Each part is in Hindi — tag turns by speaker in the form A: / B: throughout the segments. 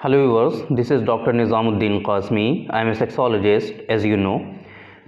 A: Hello viewers, this is Dr. Nizamuddin Qasmi. I am a sexologist as you know.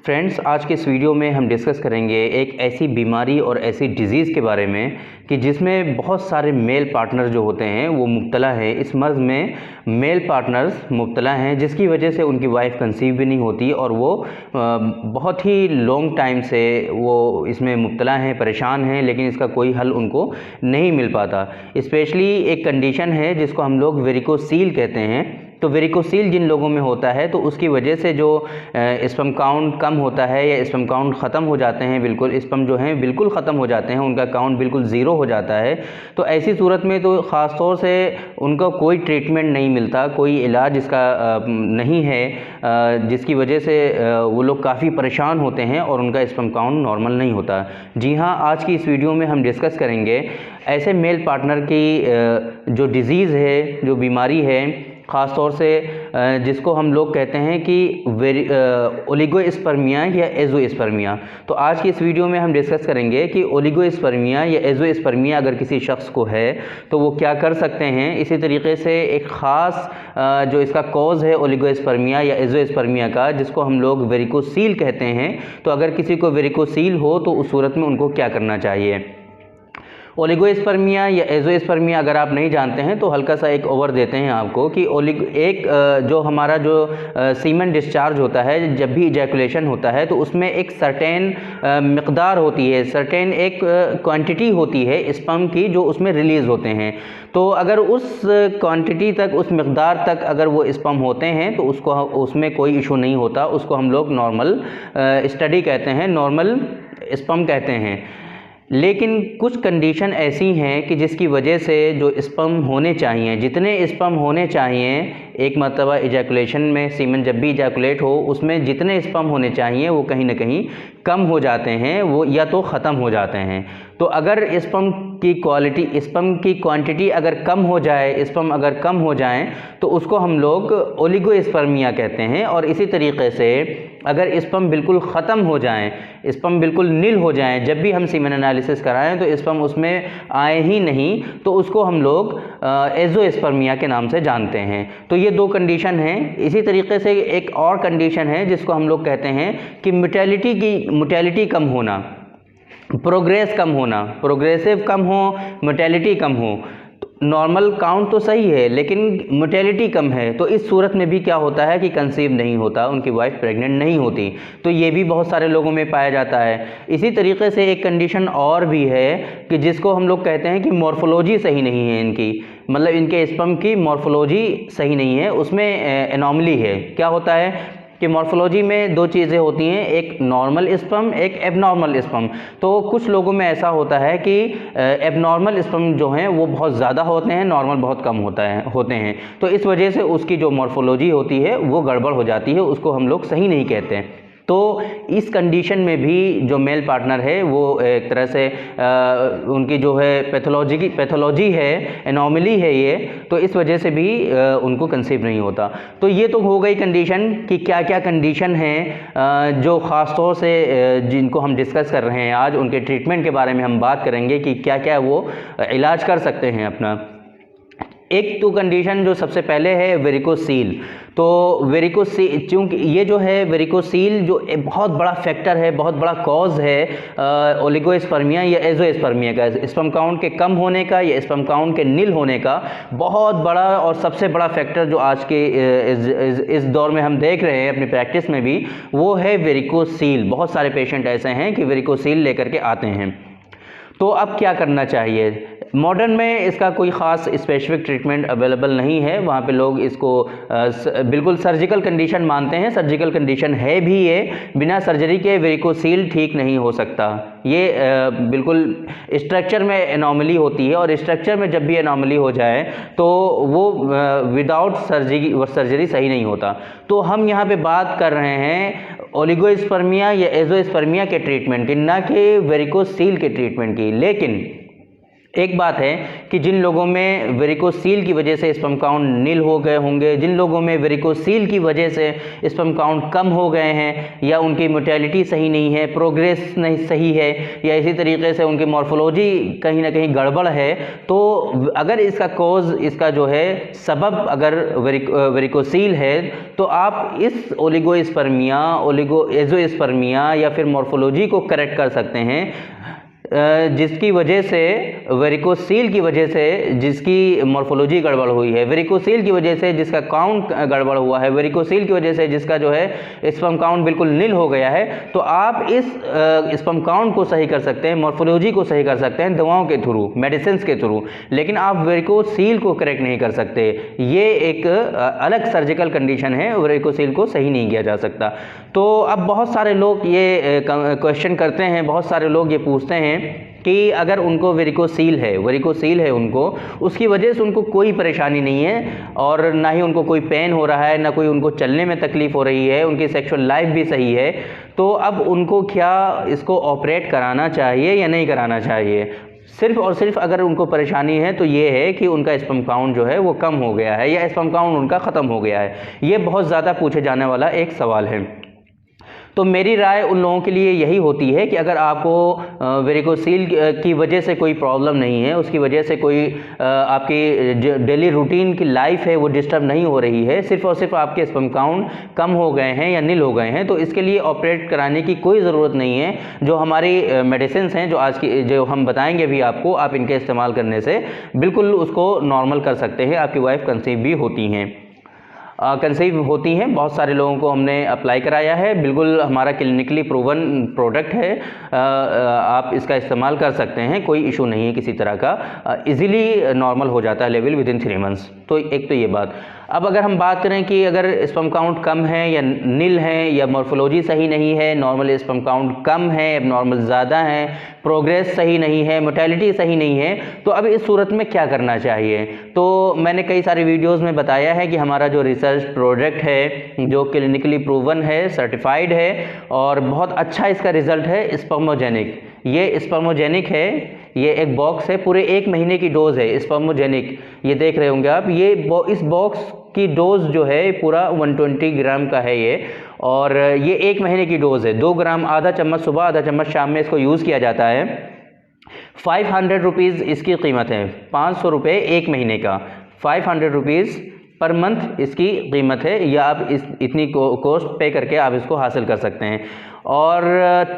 A: Friends, आज के इस वीडियो में हम डिस्कस करेंगे एक ऐसी बीमारी और ऐसी डिज़ीज़ के बारे में कि जिसमें बहुत सारे मेल पार्टनर जो होते हैं वो मुब्तला है। इस मर्ज़ में मेल पार्टनर्स मुब्तला हैं जिसकी वजह से उनकी वाइफ कंसीव भी नहीं होती और वो बहुत ही लॉन्ग टाइम से वो इसमें मुब्तला हैं, परेशान हैं, लेकिन इसका कोई हल उनको नहीं मिल पाता। स्पेशली एक कंडीशन है जिसको हम लोग वेरिकोसील कहते हैं। तो वेरिकोसील जिन लोगों में होता है तो उसकी वजह से जो स्पर्म काउंट कम होता है या स्पर्म काउंट ख़त्म हो जाते हैं, बिल्कुल स्पर्म जो हैं बिल्कुल ख़त्म हो जाते हैं, उनका काउंट बिल्कुल ज़ीरो हो जाता है। तो ऐसी सूरत में तो ख़ास तौर से उनका कोई ट्रीटमेंट नहीं मिलता, कोई इलाज इसका नहीं है, जिसकी वजह से वो लोग काफ़ी परेशान होते हैं और उनका स्पर्म काउंट नॉर्मल नहीं होता। जी हाँ, आज की इस वीडियो में हम डिस्कस करेंगे ऐसे मेल पार्टनर की जो डिज़ीज़ है, जो बीमारी है, ख़ास तौर से जिसको हम लोग कहते हैं कि ओलिगोस्पर्मिया या एज़ोस्पर्मिया। तो आज की इस वीडियो में हम डिस्कस करेंगे कि ओलिगोस्पर्मिया या एज़ोस्पर्मिया अगर किसी शख्स को है तो वो क्या कर सकते हैं। इसी तरीके से एक ख़ास जो इसका कॉज़ है ओलिगोस्पर्मिया या एज़ोस्पर्मिया का, जिसको हम लोग वेरिकोसील कहते हैं, तो अगर किसी को वेरिकोसील हो तो उस सूरत में उनको क्या करना चाहिए। ओलिगोस्पर्मिया या एज़ोस्पर्मिया अगर आप नहीं जानते हैं तो हल्का सा एक ओवर देते हैं आपको कि जो हमारा जो सीमेन डिस्चार्ज होता है, जब भी इजैकुलेशन होता है तो उसमें एक सर्टेन मिक़दार होती है, सर्टेन एक क्वांटिटी होती है स्पर्म की जो उसमें रिलीज़ होते हैं। तो अगर उस क्वांटिटी तक, उस मिक़दार तक अगर वो स्पर्म होते हैं तो उसमें कोई इशू नहीं होता। उसको हम लोग नॉर्मल स्टडी कहते हैं, नॉर्मल स्पर्म कहते हैं। लेकिन कुछ कंडीशन ऐसी हैं कि जिसकी वजह से जो स्पर्म होने चाहिए, जितने स्पर्म होने चाहिए एक मरतबा इजैकुलेशन में, सीमेन जब भी इजैकुलेट हो उसमें जितने स्पर्म होने चाहिए वो कहीं ना कहीं कम हो जाते हैं, वो या तो ख़त्म हो जाते हैं। तो अगर स्पर्म की क्वांटिटी अगर कम हो जाए, स्पर्म अगर कम हो जाएं तो उसको हम लोग ओलिगोस्पर्मिया कहते हैं। और इसी तरीके से अगर स्पर्म बिल्कुल ख़त्म हो जाएं, स्पर्म बिल्कुल नील हो जाएं, जब भी हम सीमेन एनालिसिस कराएं तो स्पर्म उसमें आए ही नहीं, तो उसको हम लोग एज़ोस्पर्मिया के नाम से जानते हैं। तो ये दो कंडीशन हैं। इसी तरीके से एक और कंडीशन है जिसको हम लोग कहते हैं कि मोटेलिटी कम होना, प्रोग्रेस कम होना, प्रोग्रेसिव कम हो, मोटेलिटी कम हो। नॉर्मल काउंट तो सही है लेकिन मोटेलिटी कम है, तो इस सूरत में भी क्या होता है कि कंसीव नहीं होता, उनकी वाइफ प्रेग्नेंट नहीं होती। तो ये भी बहुत सारे लोगों में पाया जाता है। इसी तरीके से एक कंडीशन और भी है कि जिसको हम लोग कहते हैं कि मॉर्फोलॉजी सही नहीं है इनकी, मतलब इनके स्पर्म की मॉर्फोलॉजी सही नहीं है, उसमें एनॉमली है। क्या होता है कि मॉर्फोलॉजी में दो चीज़ें होती हैं, एक नॉर्मल स्पर्म, एक एबनॉर्मल स्पर्म। तो कुछ लोगों में ऐसा होता है कि एबनॉर्मल स्पर्म जो हैं वो बहुत ज़्यादा होते हैं, नॉर्मल बहुत कम होते हैं। तो इस वजह से उसकी जो मॉर्फोलॉजी होती है वो गड़बड़ हो जाती है, उसको हम लोग सही नहीं कहते हैं। तो इस कंडीशन में भी जो मेल पार्टनर है वो एक तरह से उनकी जो है पैथोलॉजी है, एनॉमली है ये, तो इस वजह से भी उनको कंसीव नहीं होता। तो ये तो हो गई कंडीशन कि क्या क्या कंडीशन हैं जो ख़ास तौर से जिनको हम डिस्कस कर रहे हैं आज, उनके ट्रीटमेंट के बारे में हम बात करेंगे कि क्या क्या वो इलाज कर सकते हैं अपना। एक तो कंडीशन जो सबसे पहले है वेरिकोसील। तो वेरिकोसील, चूँकि ये जो है वेरिकोसील जो एक बहुत बड़ा फैक्टर है, बहुत बड़ा कॉज है ओलिगोस्पर्मिया या एज़ोस्पर्मिया का, स्पर्म काउंट के कम होने का या स्पर्म काउंट के नील होने का बहुत बड़ा और सबसे बड़ा फैक्टर जो आज के इस दौर में हम देख रहे हैं अपनी प्रैक्टिस में भी, वो है वेरिकोसील। बहुत सारे पेशेंट ऐसे हैं कि वेरिकोसील लेकर के आते हैं। तो अब क्या करना चाहिए। मॉडर्न में इसका कोई ख़ास स्पेसिफिक ट्रीटमेंट अवेलेबल नहीं है, वहाँ पे लोग इसको बिल्कुल सर्जिकल कंडीशन मानते हैं। सर्जिकल कंडीशन है भी ये, बिना सर्जरी के वेरिकोसील ठीक नहीं हो सकता। ये बिल्कुल स्ट्रक्चर में एनॉमली होती है और स्ट्रक्चर में जब भी एनॉमली हो जाए तो वो विदाउट सर्जरी सही नहीं होता। तो हम यहाँ पे बात कर रहे हैं ओलिगोस्पर्मिया या एज़ोस्पर्मिया के ट्रीटमेंट की, ना कि वेरिकोसील के ट्रीटमेंट की। लेकिन एक बात है कि जिन लोगों में वेरिकोसील की वजह से स्पर्म काउंट नील हो गए होंगे, जिन लोगों में वेरिकोसील की वजह से स्पर्म काउंट कम हो गए हैं, या उनकी मोर्टेलिटी सही नहीं है, प्रोग्रेस नहीं सही है, या इसी तरीके से उनकी मॉर्फोलॉजी कहीं ना कहीं गड़बड़ है, तो अगर इसका कॉज, इसका जो है सबब अगर वेरिकोसील है, तो आप इस ओलिगोस्पर्मिया, एजोस्पर्मिया या फिर मॉर्फोलॉजी को करेक्ट कर सकते हैं, जिसकी वजह से वेरिकोसील की वजह से जिसकी मॉर्फोलॉजी गड़बड़ हुई है, वेरिकोसील की वजह से जिसका काउंट गड़बड़ हुआ है, वेरिकोसील की वजह से जिसका जो है स्पर्म काउंट बिल्कुल नील हो गया है, तो आप इस स्पर्म काउंट को सही कर सकते हैं, मॉर्फोलॉजी को सही कर सकते हैं दवाओं के थ्रू, मेडिसिन के थ्रू, लेकिन आप वेरिकोसील को करेक्ट नहीं कर सकते। ये एक अलग सर्जिकल कंडीशन है, वेरिकोसील को सही नहीं किया जा सकता। तो अब बहुत सारे लोग ये क्वेश्चन करते हैं, बहुत सारे लोग ये पूछते हैं कि अगर उनको वेरिकोसील है उनको, उसकी वजह से उनको कोई परेशानी नहीं है और ना ही उनको कोई पेन हो रहा है, ना कोई उनको चलने में तकलीफ़ हो रही है, उनकी सेक्सुअल लाइफ भी सही है, तो अब उनको क्या इसको ऑपरेट कराना चाहिए या नहीं कराना चाहिए? सिर्फ और सिर्फ अगर उनको परेशानी है तो ये है कि उनका स्पर्म काउंट जो है वो कम हो गया है या स्पर्म काउंट उनका ख़त्म हो गया है। ये बहुत ज़्यादा पूछे जाने वाला एक सवाल है। तो मेरी राय उन लोगों के लिए यही होती है कि अगर आपको वेरिकोसील की वजह से कोई प्रॉब्लम नहीं है, उसकी वजह से कोई आपकी डेली रूटीन की लाइफ है वो डिस्टर्ब नहीं हो रही है, सिर्फ और सिर्फ आपके स्पर्म काउंट कम हो गए हैं या नील हो गए हैं, तो इसके लिए ऑपरेट कराने की कोई ज़रूरत नहीं है। जो हमारी मेडिसिन हैं जो हम बताएंगे भी आपको, आप इनके इस्तेमाल करने से बिल्कुल उसको नॉर्मल कर सकते हैं। आपकी वाइफ कंसीव भी होती हैं, कंसीव होती हैं। बहुत सारे लोगों को हमने अप्लाई कराया है, बिल्कुल हमारा क्लिनिकली प्रूवन प्रोडक्ट है, आप इसका इस्तेमाल कर सकते हैं, कोई इशू नहीं है किसी तरह का, इजीली नॉर्मल हो जाता है लेवल विदिन 3 मंथ्स। तो एक तो ये बात। अब अगर हम बात करें कि अगर स्पर्म काउंट कम है या नील है या मॉर्फोलॉजी सही नहीं है, नॉर्मल स्पर्म काउंट कम है, एबनॉर्मल ज़्यादा है, प्रोग्रेस सही नहीं है, मोर्टेलिटी सही नहीं है, तो अब इस सूरत में क्या करना चाहिए? तो मैंने कई सारे वीडियोस में बताया है कि हमारा जो रिसर्च प्रोडक्ट है जो क्लिनिकली प्रूवन है, सर्टिफाइड है और बहुत अच्छा इसका रिजल्ट है, स्पर्मोजेनिक। ये स्पर्मोजेनिक है, ये एक बॉक्स है, पूरे 1 महीने की डोज है स्पर्मोजेनिक, ये देख रहे होंगे आप। ये इस बॉक्स की डोज जो है पूरा 120 ग्राम का है ये, और ये 1 महीने की डोज है। 2 ग्राम, आधा चम्मच सुबह, आधा चम्मच शाम में इसको यूज़ किया जाता है। 500 रुपीज़ इसकी कीमत है, 500 रुपये 1 महीने का, 500 रुपीज़ पर मंथ इसकी कीमत है, या आप इतनी कॉस्ट पे करके आप इसको हासिल कर सकते हैं। और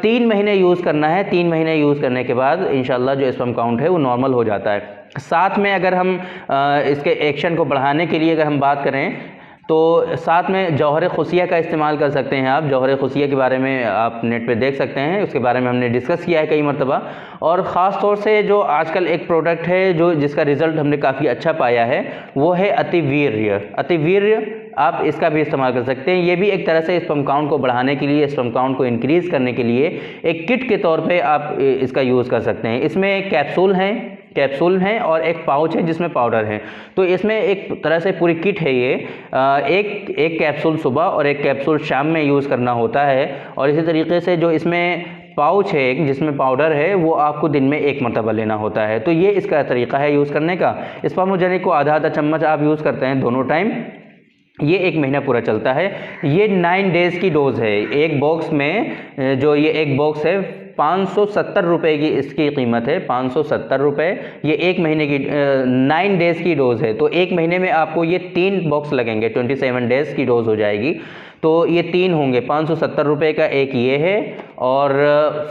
A: 3 महीने यूज़ करना है। 3 महीने यूज़ करने के बाद इंशाल्लाह जो स्पर्म काउंट है वो नॉर्मल हो जाता है। साथ में अगर हम इसके एक्शन को बढ़ाने के लिए अगर हम बात करें तो साथ में जौहर खुसिया का इस्तेमाल कर सकते हैं आप। जौहर खुसिया के बारे में आप नेट पे देख सकते हैं, उसके बारे में हमने डिस्कस किया है कई मरतबा। और ख़ास तौर से जो आजकल एक प्रोडक्ट है जिसका रिज़ल्ट हमने काफ़ी अच्छा पाया है वो है अतिवीर्य। अतिवीर्य आप इसका भी इस्तेमाल कर सकते हैं। ये भी एक तरह से स्पर्म काउंट को बढ़ाने के लिए, स्पर्म काउंट को इंक्रीज़ करने के लिए एक किट के तौर पे आप इसका यूज़ कर सकते हैं। इसमें कैप्सूल हैं और एक पाउच है जिसमें पाउडर है। तो इसमें एक तरह से पूरी किट है ये। एक कैप्सूल सुबह और एक कैप्सूल शाम में यूज़ करना होता है। और इसी तरीके से जो इसमें पाउच है एक जिसमें पाउडर है वो आपको दिन में 1 मरतबा लेना होता है। तो ये इसका तरीका है यूज़ करने का। स्पर्मोजेनिक को आधा चम्मच आप यूज़ करते हैं दोनों टाइम। ये 1 महीना पूरा चलता है। ये 9 डेज़ की डोज़ है। एक बॉक्स में जो ये एक बॉक्स है 570 रुपये की इसकी कीमत है, 570 रुपये। ये 1 महीने की 9 डेज़ की डोज़ है। तो 1 महीने में आपको ये 3 बॉक्स लगेंगे, 27 डेज़ की डोज़ हो जाएगी। तो ये 3 होंगे, 570 रुपये का एक ये है और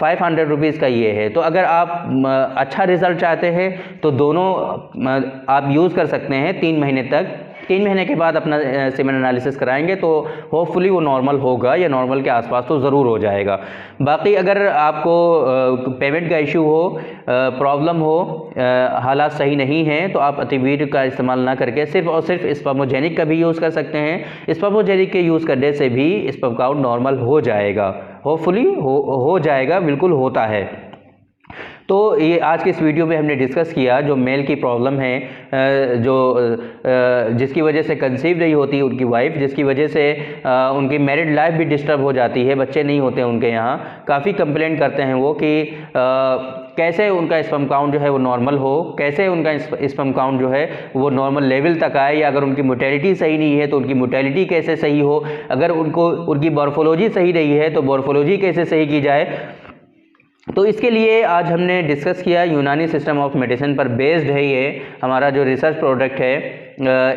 A: 500 रुपीज़ का ये है। तो अगर आप अच्छा रिज़ल्ट चाहते हैं तो दोनों आप यूज़ कर सकते हैं 3 महीने तक। 3 महीने के बाद अपना सीमेन एनालिसिस कराएंगे तो होपफुली वो नॉर्मल होगा या नॉर्मल के आसपास तो ज़रूर हो जाएगा। बाकी अगर आपको पेमेंट का इशू हो, प्रॉब्लम हो, हालात सही नहीं हैं तो आप अतिवीर्य का इस्तेमाल ना करके सिर्फ और सिर्फ स्पर्मोजेनिक का भी यूज़ कर सकते हैं। स्पर्मोजेनिक के यूज़ करने से भी स्पर्म काउंट नॉर्मल हो जाएगा, होपफुली हो जाएगा, बिल्कुल होता है। तो ये आज के इस वीडियो में हमने डिस्कस किया जो मेल की प्रॉब्लम है, जिसकी वजह से कंसीव नहीं होती उनकी वाइफ, जिसकी वजह से उनकी मैरिड लाइफ भी डिस्टर्ब हो जाती है, बच्चे नहीं होते उनके यहाँ। काफ़ी कंप्लेंट करते हैं वो कि कैसे उनका स्पर्म काउंट जो है वो नॉर्मल हो, कैसे उनका स्पर्म काउंट जो है वो नॉर्मल लेवल तक आए, या अगर उनकी मोटेलिटी सही नहीं है तो उनकी मोटेलिटी कैसे सही हो, अगर उनकी मॉर्फोलॉजी सही नहीं है तो मॉर्फोलॉजी कैसे सही की जाए। तो इसके लिए आज हमने डिस्कस किया यूनानी सिस्टम ऑफ मेडिसिन पर बेस्ड है ये हमारा जो रिसर्च प्रोडक्ट है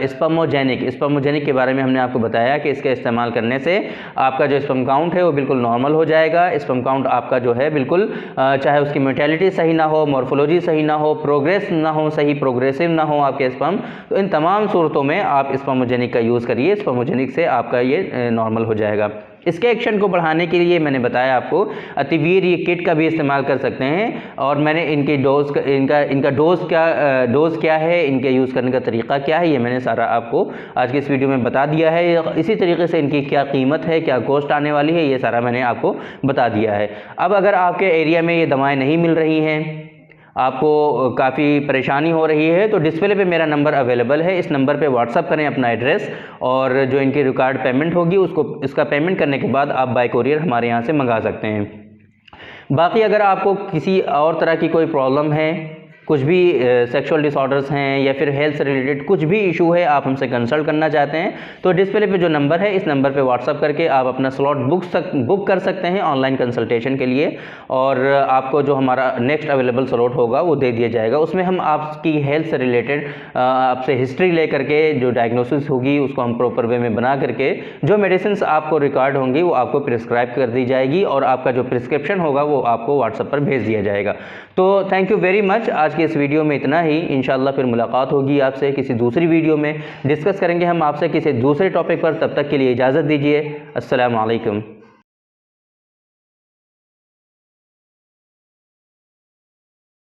A: स्पर्मोजेनिक के बारे में हमने आपको बताया कि इसके इस्तेमाल करने से आपका जो स्पर्म काउंट है वो बिल्कुल नॉर्मल हो जाएगा। स्पर्म काउंट आपका जो है बिल्कुल चाहे उसकी मोर्टेलिटी सही ना हो, मॉर्फोलॉजी सही ना हो, प्रोग्रेस ना हो, सही प्रोग्रेसिव ना हो आपके स्पर्म, तो इन तमाम सूरतों में आप स्पर्मोजेनिक का यूज़ करिए। स्पर्मोजेनिक से आपका ये नॉर्मल हो जाएगा। इसके एक्शन को बढ़ाने के लिए मैंने बताया आपको अतिवीर ये किट का भी इस्तेमाल कर सकते हैं, और मैंने इनकी इनका डोज क्या है, इनके यूज़ करने का तरीका क्या है, ये मैंने सारा आपको आज की इस वीडियो में बता दिया है। इसी तरीके से इनकी क्या कीमत है, क्या कॉस्ट आने वाली है, ये सारा मैंने आपको बता दिया है। अब अगर आपके एरिया में ये दवाएं नहीं मिल रही हैं, आपको काफ़ी परेशानी हो रही है, तो डिस्प्ले पे मेरा नंबर अवेलेबल है, इस नंबर पे व्हाट्सअप करें अपना एड्रेस, और जो इनकी रिकॉर्ड पेमेंट होगी इसका पेमेंट करने के बाद आप बाय कोरियर हमारे यहाँ से मंगा सकते हैं। बाकी अगर आपको किसी और तरह की कोई प्रॉब्लम है, कुछ भी सेक्सुअल डिसऑर्डर्स हैं या फिर हेल्थ से रिलेटेड कुछ भी इशू है, आप हमसे कंसल्ट करना चाहते हैं, तो डिस्प्ले पे जो नंबर है इस नंबर पे व्हाट्सअप करके आप अपना स्लॉट बुक कर सकते हैं ऑनलाइन कंसल्टेशन के लिए, और आपको जो हमारा नेक्स्ट अवेलेबल स्लॉट होगा वो दे दिया जाएगा। उसमें हम आपकी हेल्थ से रिलेटेड आपसे हिस्ट्री ले करके जो डायग्नोसिस होगी उसको हम प्रॉपर वे में बना करके जो मेडिसिन आपको रिकॉर्ड होंगी वो आपको प्रिस्क्राइब कर दी जाएगी, और आपका जो प्रिस्क्रिप्शन होगा वो आपको व्हाट्सएप पर भेज दिया जाएगा। तो थैंक यू वेरी मच। आज के इस वीडियो में इतना ही। इंशाल्लाह फिर मुलाकात होगी आपसे किसी दूसरी वीडियो में, डिस्कस करेंगे हम आपसे किसी दूसरे टॉपिक पर। तब तक के लिए इजाज़त दीजिए। अस्सलाम वालेकुम।